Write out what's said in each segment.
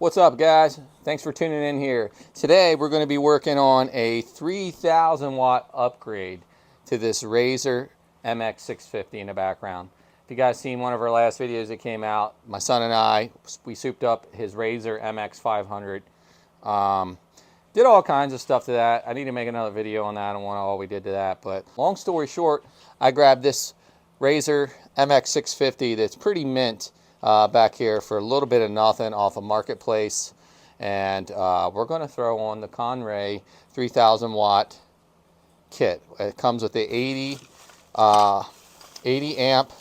What's up, guys? Thanks for tuning in here. Today we're going to be working on a 3,000 watt upgrade to this Razer MX650 in the background. If you guys seen one of our last videos that came out, my son and I, we souped up his Razer MX500. Did all kinds of stuff to that. I need to make another video on that and what all we did to that. But long story short, I grabbed this Razer MX650 that's pretty mint back here for a little bit of nothing off a marketplace. And we're going to throw on the Kunray 3,000 watt kit. It comes with the 80 amp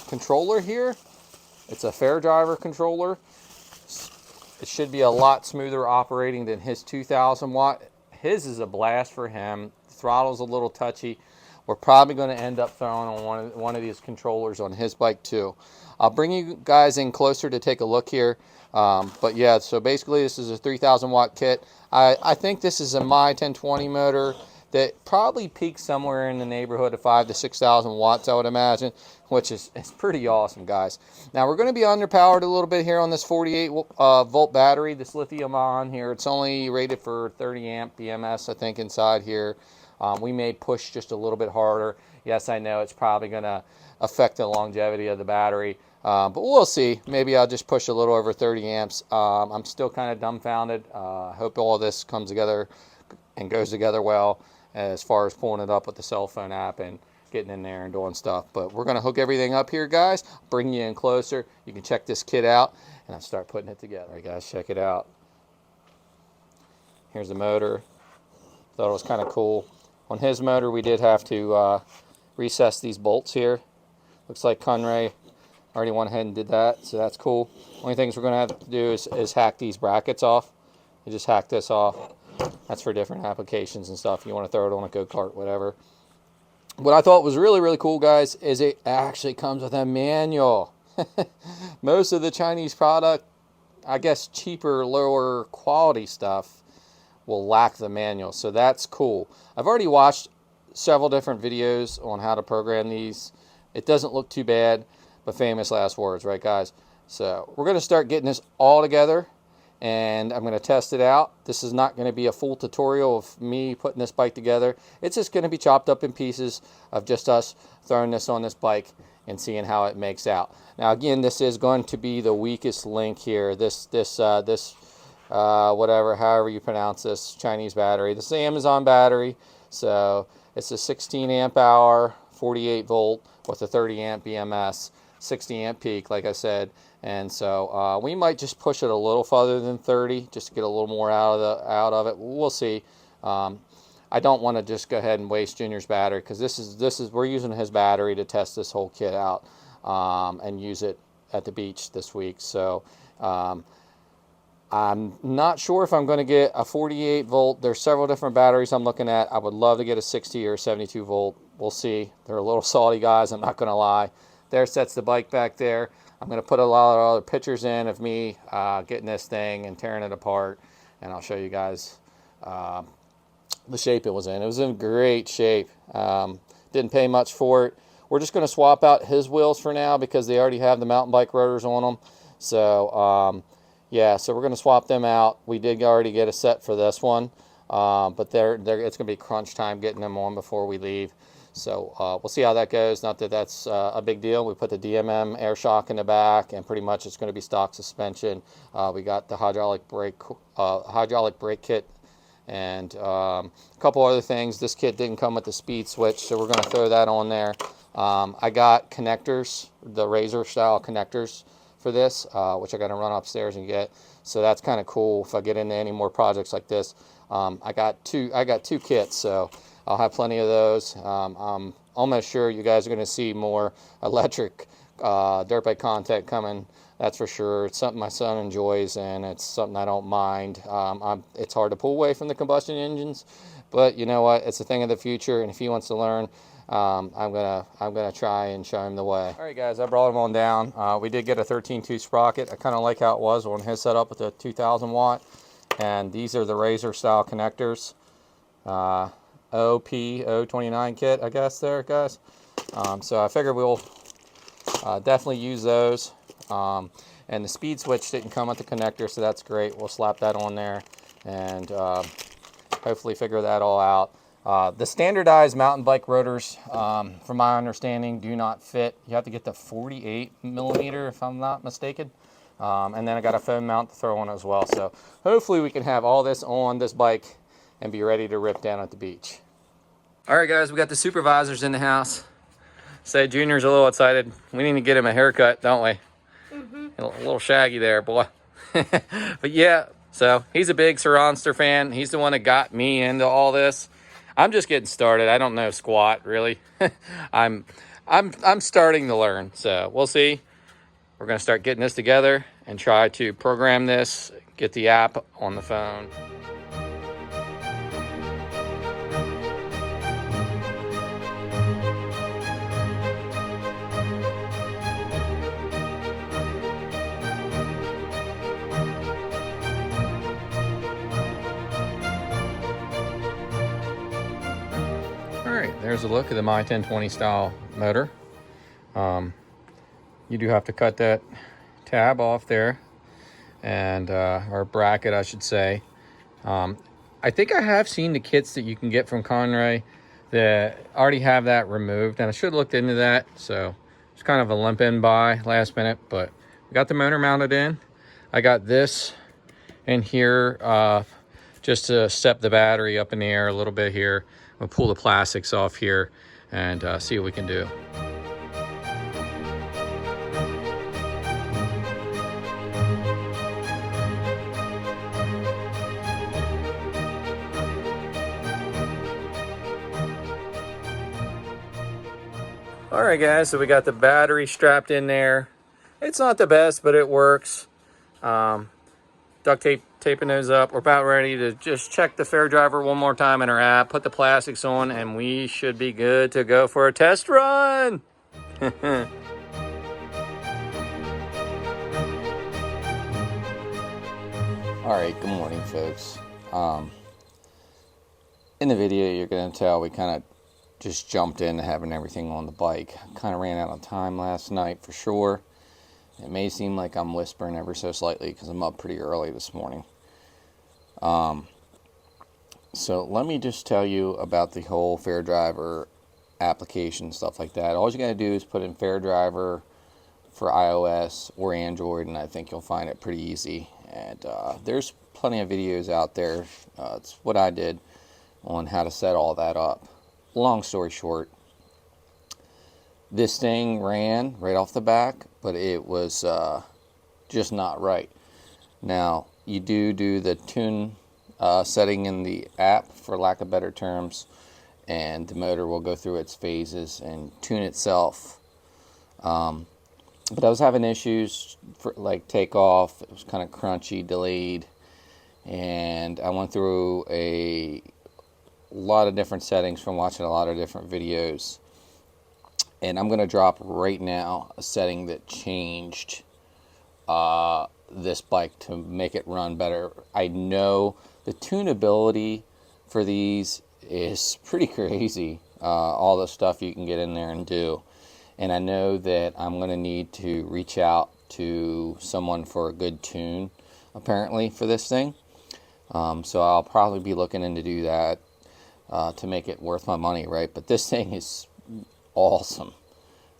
controller here. It's a fair driver controller. It should be a lot smoother operating than his 2,000 watt. His is a blast for him. The throttle's a little touchy. We're probably going to end up throwing on one of these controllers on his bike too. I'll bring you guys in closer to take a look here. But yeah, so basically this is a 3,000 watt kit. I think this is a My 1020 motor that probably peaks somewhere in the neighborhood of 5,000 to 6,000 watts, I would imagine, which is pretty awesome, guys. Now we're going to be underpowered a little bit here on this 48 volt battery, this lithium ion here. It's only rated for 30 amp BMS, I think, inside here. We may push just a little bit harder. Yes, I know it's probably going to affect the longevity of the battery, but we'll see. Maybe I'll just push a little over 30 amps. I'm still kind of dumbfounded. Hope all this comes together and goes together well as far as pulling it up with the cell phone app and getting in there and doing stuff. But we're going to hook everything up here, guys. Bring you in closer. You can check this kit out, and I'll start putting it together. All right, guys, check it out. Here's the motor. Thought it was kind of cool. On his motor, we did have to recess these bolts here. Looks like Kunray already went ahead and did that, so that's cool. Only things we're going to have to do is hack these brackets off. You just hack this off. That's for different applications and stuff. You want to throw it on a go-kart, whatever. What I thought was really, really cool, guys, is it actually comes with a manual. Most of the Chinese product, I guess cheaper, lower quality stuff, will lack the manual, so that's cool. I've already watched several different videos on how to program these. It doesn't look too bad, but famous last words, right, guys? So we're going to start getting this all together, and I'm going to test it out. This is not going to be a full tutorial of me putting this bike together. It's just going to be chopped up in pieces of just us throwing this on this bike and seeing how it makes out. Now, again, this is going to be the weakest link here. Whatever, however you pronounce this, Chinese battery. This is the Amazon battery, so it's a 16 amp hour, 48 volt with a 30 amp BMS, 60 amp peak, like I said. And so we might just push it a little farther than 30, just to get a little more out of it. We'll see. I don't want to just go ahead and waste Junior's battery, because we're using his battery to test this whole kit out and use it at the beach this week. So I'm not sure if I'm going to get a 48 volt. There's several different batteries I'm looking at. I would love to get a 60 or 72 volt. We'll see. They're a little salty, guys, I'm not going to lie. There sets the bike back there. I'm going to put a lot of other pictures in of me getting this thing and tearing it apart, and I'll show you guys the shape it was in. It was in great shape. Didn't pay much for it. We're just going to swap out his wheels for now because they already have the mountain bike rotors on them. So yeah, so we're going to swap them out. We did already get a set for this one, but it's going to be crunch time getting them on before we leave. So we'll see how that goes. Not that that's a big deal. We put the DMM air shock in the back, and pretty much it's going to be stock suspension. We got the hydraulic brake kit, and a couple other things. This kit didn't come with the speed switch, so we're going to throw that on there. I got connectors, the Razer style connectors for this, which I got to run upstairs and get. So that's kind of cool if I get into any more projects like this. I got two kits, so I'll have plenty of those. I'm almost sure you guys are going to see more electric dirt bike content coming. That's for sure. It's something my son enjoys, and it's something I don't mind. It's hard to pull away from the combustion engines, but you know what? It's a thing of the future, and if he wants to learn, I'm gonna try and show him the way. All right, guys, I brought him on down. We did get a 13.2 sprocket. I kind of like how it was on his setup with the 2,000 watt, and these are the Razer style connectors. OP029 kit, I guess there, guys. So I figured we'll definitely use those. And the speed switch didn't come with the connector, so that's great. We'll slap that on there and hopefully figure that all out. The standardized mountain bike rotors, from my understanding, do not fit. You have to get the 48 millimeter, if I'm not mistaken. And then I got a foam mount to throw on as well. So hopefully we can have all this on this bike and be ready to rip down at the beach. All right, guys, we got the supervisors in the house. Say Junior's a little excited. We need to get him a haircut, don't we? A little shaggy there, boy. But yeah, so he's a big Saronster fan. He's the one that got me into all this. I'm just getting started. I don't know squat, really. I'm starting to learn, so we'll see. We're gonna start getting this together and try to program this, get the app on the phone. There's a look at the My 1020 style motor. You do have to cut that tab off there, and or bracket, I should say. I think I have seen the kits that you can get from Kunray that already have that removed, and I should have looked into that. So it's kind of a limp in by last minute, but we got the motor mounted in. I got this in here just to step the battery up in the air a little bit here. We'll pull the plastics off here and see what we can do. All right, guys, so we got the battery strapped in there. It's not the best, but it works. Duct taping those up. We're about ready to just check the Fair Driver one more time in our app, put the plastics on, and we should be good to go for a test run. All right, good morning, folks. In the video, you're going to tell we kind of just jumped into having everything on the bike. Kind of ran out of time last night for sure. It may seem like I'm whispering ever so slightly because I'm up pretty early this morning. So let me just tell you about the whole Fair Driver application, stuff like that. All you got to do is put in Fair Driver for iOS or Android, and I think you'll find it pretty easy. And there's plenty of videos out there. It's what I did on how to set all that up. Long story short, this thing ran right off the back, but it was just not right. Now, you do the tune setting in the app, for lack of better terms, and the motor will go through its phases and tune itself. But I was having issues for like takeoff. It was kind of crunchy, delayed, and I went through a lot of different settings from watching a lot of different videos. And I'm going to drop right now a setting that changed this bike to make it run better. I know the tunability for these is pretty crazy, all the stuff you can get in there and do. And I know that I'm going to need to reach out to someone for a good tune, apparently, for this thing. So I'll probably be looking into do that to make it worth my money, right? But this thing is awesome.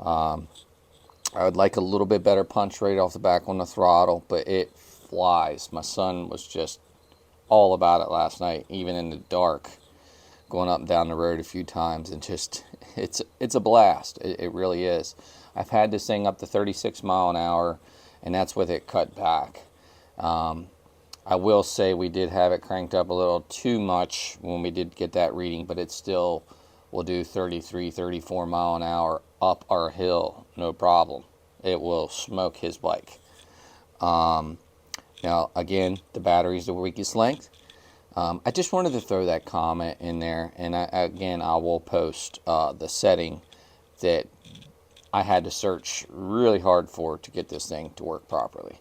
I would like a little bit better punch rate off the back on the throttle, but it flies. My son was just all about it last night, even in the dark, going up and down the road a few times, and just it's a blast. It really is. I've had this thing up to 36 mile an hour, and that's with it cut back. I will say we did have it cranked up a little too much when we did get that reading, but it still will do 33, 34 mile an hour up our hill, no problem. It will smoke his bike. Now, again, the battery's the weakest length. I just wanted to throw that comment in there, and I will post the setting that I had to search really hard for to get this thing to work properly.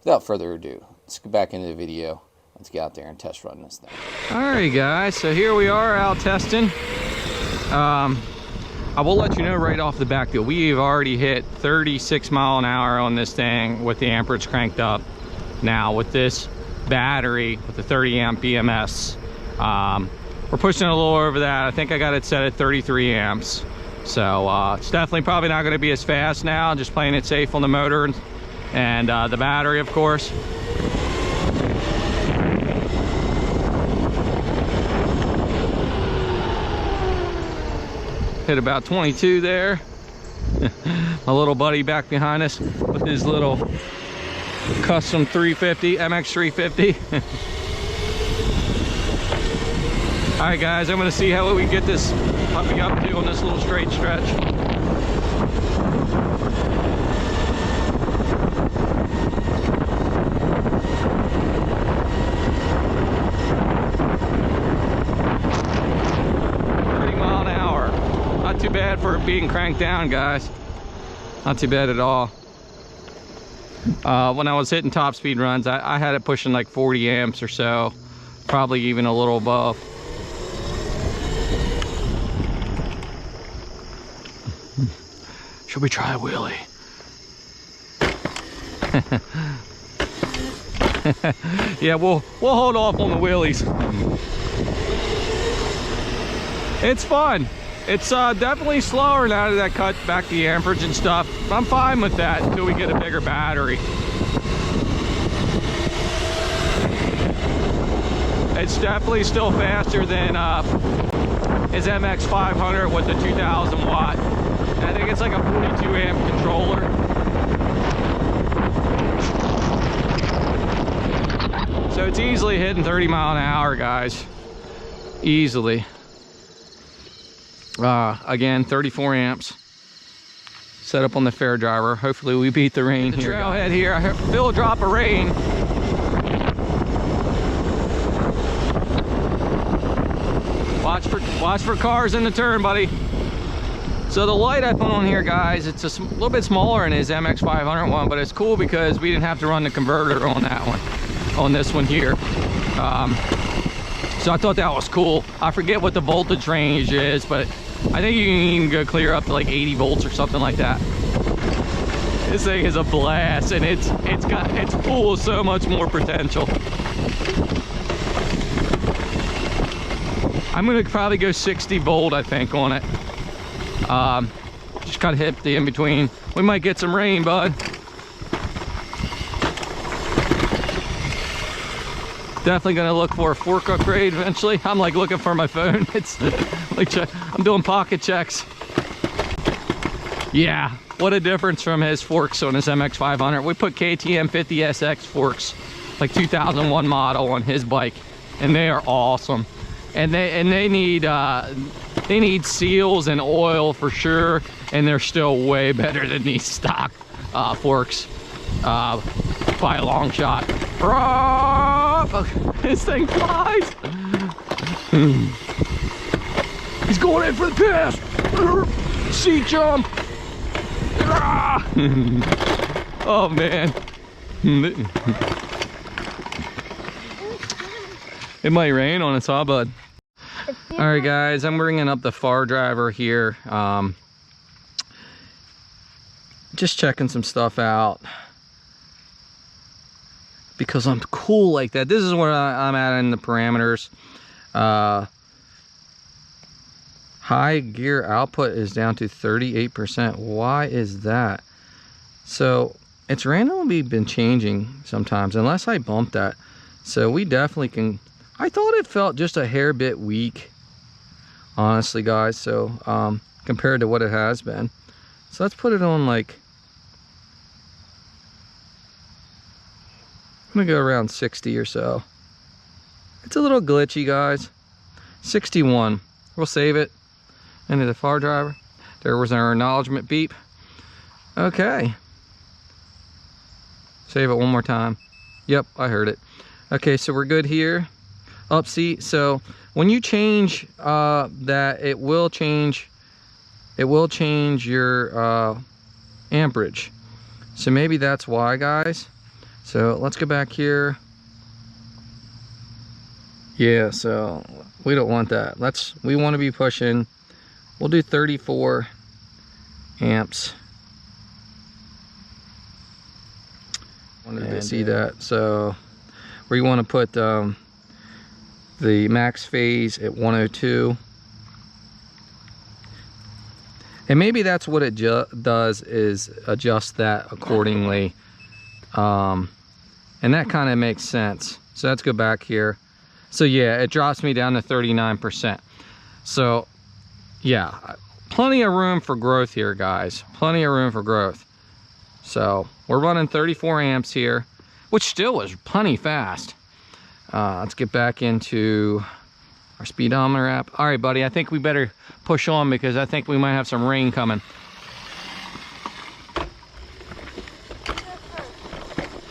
Without further ado, let's get back into the video. Let's get out there and test run this thing. All right, guys, so here we are out testing. I will let you know right off the back that we've already hit 36 mile an hour on this thing with the amperage cranked up. Now with this battery, with the 30 amp BMS, we're pushing a little over that. I think I got it set at 33 amps. So it's definitely probably not going to be as fast now, just playing it safe on the motor and the battery, of course. Hit about 22 there. My little buddy back behind us with his little custom 350, MX 350. All right, guys, I'm gonna see how we get this puppy up to on this little straight stretch. Too bad for it being cranked down, guys. Not too bad at all. When I was hitting top speed runs, I had it pushing like 40 amps or so, probably even a little above. Should we try a wheelie? Yeah, we'll hold off on the wheelies. It's fun. It's definitely slower now that I cut back the amperage and stuff. I'm fine with that until we get a bigger battery. It's definitely still faster than his MX 500 with the 2000 watt. I think it's like a 42 amp controller. So it's easily hitting 30 mile an hour, guys. Easily. Again, 34 amps. Set up on the fair driver. Hopefully we beat the rain here. Trailhead here. I feel a drop of rain. Watch for cars in the turn, buddy. So the light I put on here, guys, it's a little bit smaller than his MX 500 one, but it's cool because we didn't have to run the converter on that one, on this one here. So I thought that was cool. I forget what the voltage range is, but I think you can even go clear up to like 80 volts or something like that. This thing is a blast, and it's full of so much more potential. I'm gonna probably go 60 volt, I think, on it. Just gotta hit the in between. We might get some rain, bud. Definitely gonna look for a fork upgrade eventually. I'm like looking for my phone. It's like I'm doing pocket checks. Yeah, what a difference from his forks on his MX 500. We put KTM 50SX forks, like 2001 model, on his bike, and they are awesome. And they need seals and oil for sure, and they're still way better than these stock forks by a long shot. This thing flies. He's going in for the pass. Seat jump. Oh man. It might rain on us, huh, bud? All right, guys, I'm bringing up the far driver here. Just checking some stuff out because I'm cool like that. This is where I'm at in the parameters. High gear output is down to 38%. Why is that? So it's randomly been changing sometimes, unless I bump that. So we definitely can. I thought it felt just a hair bit weak, honestly, guys. So compared to what it has been. So let's put it on like, I'm gonna go around 60 or so. It's a little glitchy, guys. 61. We'll save it into the far driver. There was our acknowledgement beep. Okay. Save it one more time. Yep, I heard it. Okay, so we're good here. Up seat. So when you change that, it will change your amperage. So maybe that's why, guys. So let's go back here. Yeah, so we don't want that. We want to be pushing we'll do 34 amps. Wanted to see that. So we want to put the max phase at 102. And maybe that's what it does, is adjust that accordingly. And that kind of makes sense. So let's go back here. So yeah, it drops me down to 39%. So yeah, plenty of room for growth here, guys. Plenty of room for growth. So we're running 34 amps here, which still is plenty fast. Let's get back into our speedometer app. All right, buddy, I think we better push on because I think we might have some rain coming.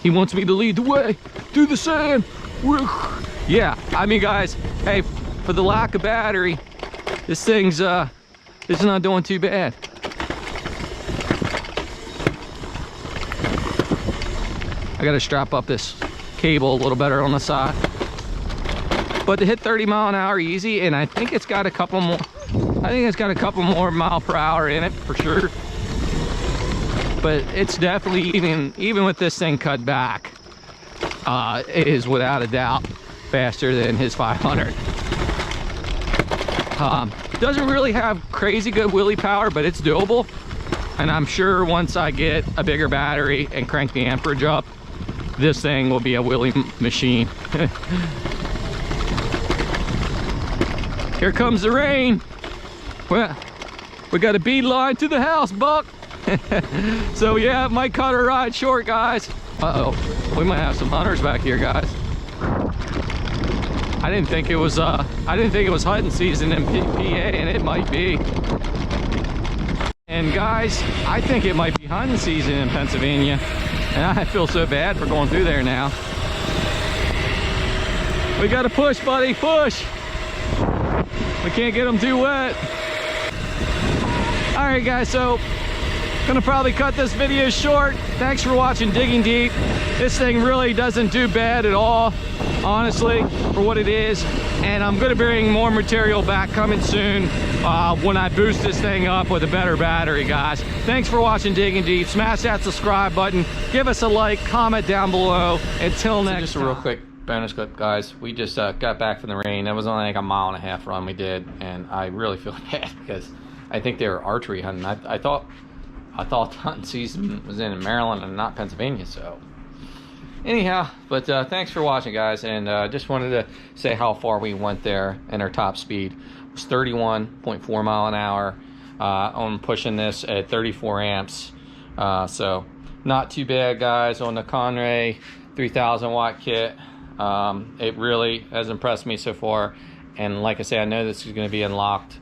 He wants me to lead the way through the sand. Yeah, I mean, guys, hey, for the lack of battery, this thing's it's not doing too bad. I gotta strap up this cable a little better on the side. But to hit 30 mile an hour easy, and I think it's got a couple more, mile per hour in it for sure. But it's definitely, even with this thing cut back, it is without a doubt faster than his 500. Doesn't really have crazy good wheelie power, but it's doable. And I'm sure once I get a bigger battery and crank the amperage up, this thing will be a wheelie machine. Here comes the rain. Well, we got a beeline to the house, Buck. So yeah, it might cut our ride short, guys. Uh-oh, we might have some hunters back here, guys. I didn't think it was hunting season in PA, and it might be. And guys, I think it might be hunting season in Pennsylvania, and I feel so bad for going through there now. We gotta push, buddy, push. We can't get them too wet. All right, guys, so gonna probably cut this video short. Thanks for watching Digging Deep. This thing really doesn't do bad at all, honestly, for what it is. And I'm gonna bring more material back coming soon when I boost this thing up with a better battery, guys. Thanks for watching Digging Deep. Smash that subscribe button. Give us a like, comment down below. Until next time. Just a real quick bonus clip, guys. We just got back from the rain. That was only like a 1.5 mile run we did, and I really feel bad because I think they were archery hunting. I thought hunting season was in Maryland and not Pennsylvania, so anyhow, but thanks for watching, guys, and just wanted to say how far we went there, and our top speed was 31.4 mile an hour on pushing this at 34 amps, so not too bad, guys, on the Kunray 3000 watt kit. It really has impressed me so far, and like I say, I know this is going to be unlocked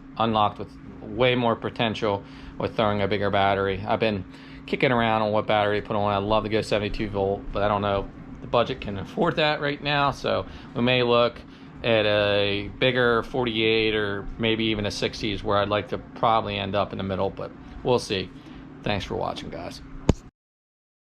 with way more potential with throwing a bigger battery. I've been kicking around on what battery to put on. I'd love to go 72 volt, but I don't know if the budget can afford that right now, so we may look at a bigger 48 or maybe even a 60 is where I'd like to probably end up in the middle, but we'll see. Thanks for watching, guys.